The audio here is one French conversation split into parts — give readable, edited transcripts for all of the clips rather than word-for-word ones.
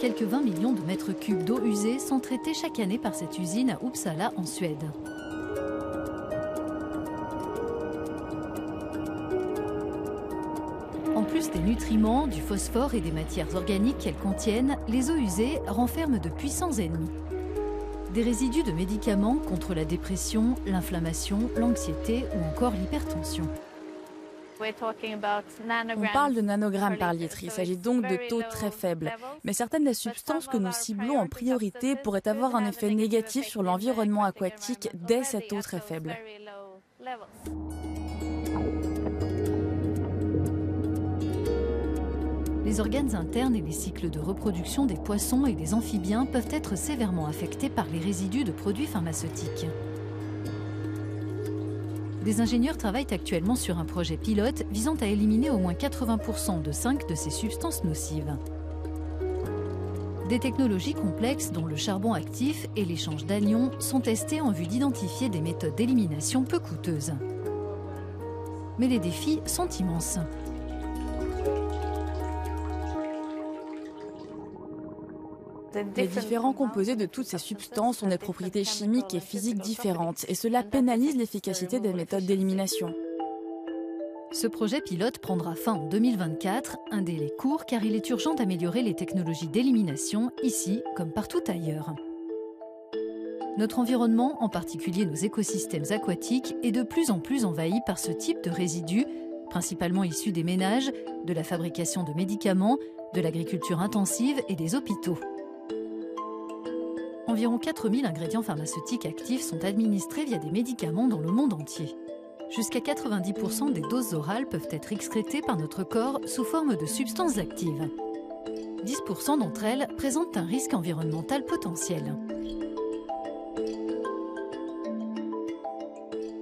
Quelques 20 millions de mètres cubes d'eau usée sont traités chaque année par cette usine à Uppsala en Suède. En plus des nutriments, du phosphore et des matières organiques qu'elles contiennent, les eaux usées renferment de puissants ennemis. Des résidus de médicaments contre la dépression, l'inflammation, l'anxiété ou encore l'hypertension. On parle de nanogrammes par litre, il s'agit donc de taux très faibles. Mais certaines des substances que nous ciblons en priorité pourraient avoir un effet négatif sur l'environnement aquatique dès ces taux très faibles. Les organes internes et les cycles de reproduction des poissons et des amphibiens peuvent être sévèrement affectés par les résidus de produits pharmaceutiques. Des ingénieurs travaillent actuellement sur un projet pilote visant à éliminer au moins 80% de 5 de ces substances nocives. Des technologies complexes dont le charbon actif et l'échange d'anions sont testées en vue d'identifier des méthodes d'élimination peu coûteuses. Mais les défis sont immenses. Les différents composés de toutes ces substances ont des propriétés chimiques et physiques différentes et cela pénalise l'efficacité des méthodes d'élimination. Ce projet pilote prendra fin en 2024, un délai court car il est urgent d'améliorer les technologies d'élimination ici comme partout ailleurs. Notre environnement, en particulier nos écosystèmes aquatiques, est de plus en plus envahi par ce type de résidus, principalement issus des ménages, de la fabrication de médicaments, de l'agriculture intensive et des hôpitaux. Environ 4000 ingrédients pharmaceutiques actifs sont administrés via des médicaments dans le monde entier. Jusqu'à 90% des doses orales peuvent être excrétées par notre corps sous forme de substances actives. 10% d'entre elles présentent un risque environnemental potentiel.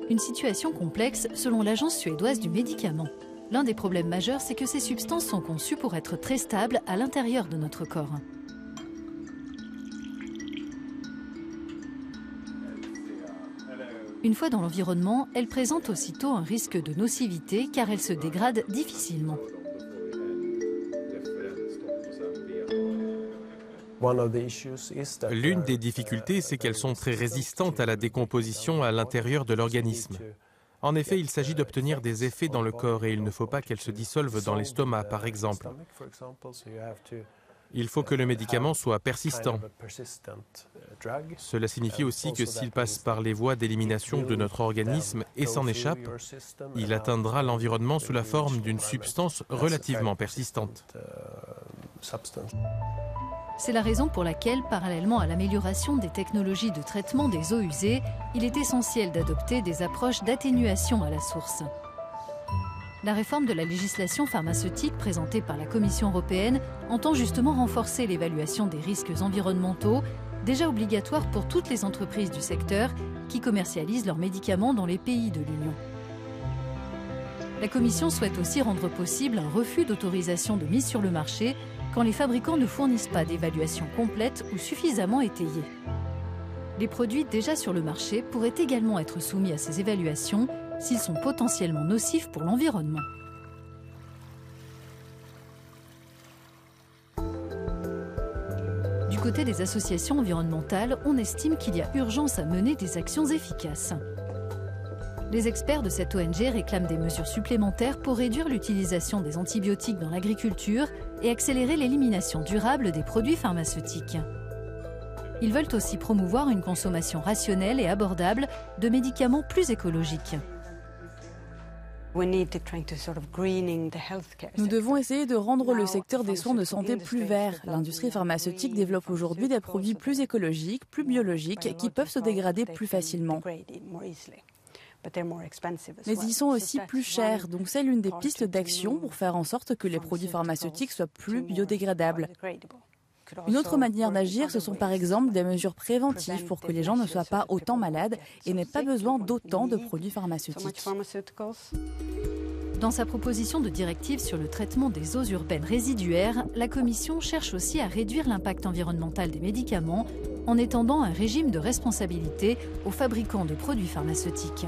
Une situation complexe selon l'Agence suédoise du médicament. L'un des problèmes majeurs, c'est que ces substances sont conçues pour être très stables à l'intérieur de notre corps. Une fois dans l'environnement, elles présentent aussitôt un risque de nocivité car elles se dégradent difficilement. L'une des difficultés, c'est qu'elles sont très résistantes à la décomposition à l'intérieur de l'organisme. En effet, il s'agit d'obtenir des effets dans le corps et il ne faut pas qu'elles se dissolvent dans l'estomac, par exemple. Il faut que le médicament soit persistant. Cela signifie aussi que s'il passe par les voies d'élimination de notre organisme et s'en échappe, il atteindra l'environnement sous la forme d'une substance relativement persistante. C'est la raison pour laquelle, parallèlement à l'amélioration des technologies de traitement des eaux usées, il est essentiel d'adopter des approches d'atténuation à la source. La réforme de la législation pharmaceutique présentée par la Commission européenne entend justement renforcer l'évaluation des risques environnementaux, déjà obligatoire pour toutes les entreprises du secteur qui commercialisent leurs médicaments dans les pays de l'Union. La Commission souhaite aussi rendre possible un refus d'autorisation de mise sur le marché quand les fabricants ne fournissent pas d'évaluation complète ou suffisamment étayée. Les produits déjà sur le marché pourraient également être soumis à ces évaluations s'ils sont potentiellement nocifs pour l'environnement. Du côté des associations environnementales, on estime qu'il y a urgence à mener des actions efficaces. Les experts de cette ONG réclament des mesures supplémentaires pour réduire l'utilisation des antibiotiques dans l'agriculture et accélérer l'élimination durable des produits pharmaceutiques. Ils veulent aussi promouvoir une consommation rationnelle et abordable de médicaments plus écologiques. Nous devons essayer de rendre le secteur des soins de santé plus vert. L'industrie pharmaceutique développe aujourd'hui des produits plus écologiques, plus biologiques, qui peuvent se dégrader plus facilement. Mais ils sont aussi plus chers, donc c'est l'une des pistes d'action pour faire en sorte que les produits pharmaceutiques soient plus biodégradables. Une autre manière d'agir, ce sont par exemple des mesures préventives pour que les gens ne soient pas autant malades et n'aient pas besoin d'autant de produits pharmaceutiques. Dans sa proposition de directive sur le traitement des eaux urbaines résiduaires, la Commission cherche aussi à réduire l'impact environnemental des médicaments en étendant un régime de responsabilité aux fabricants de produits pharmaceutiques.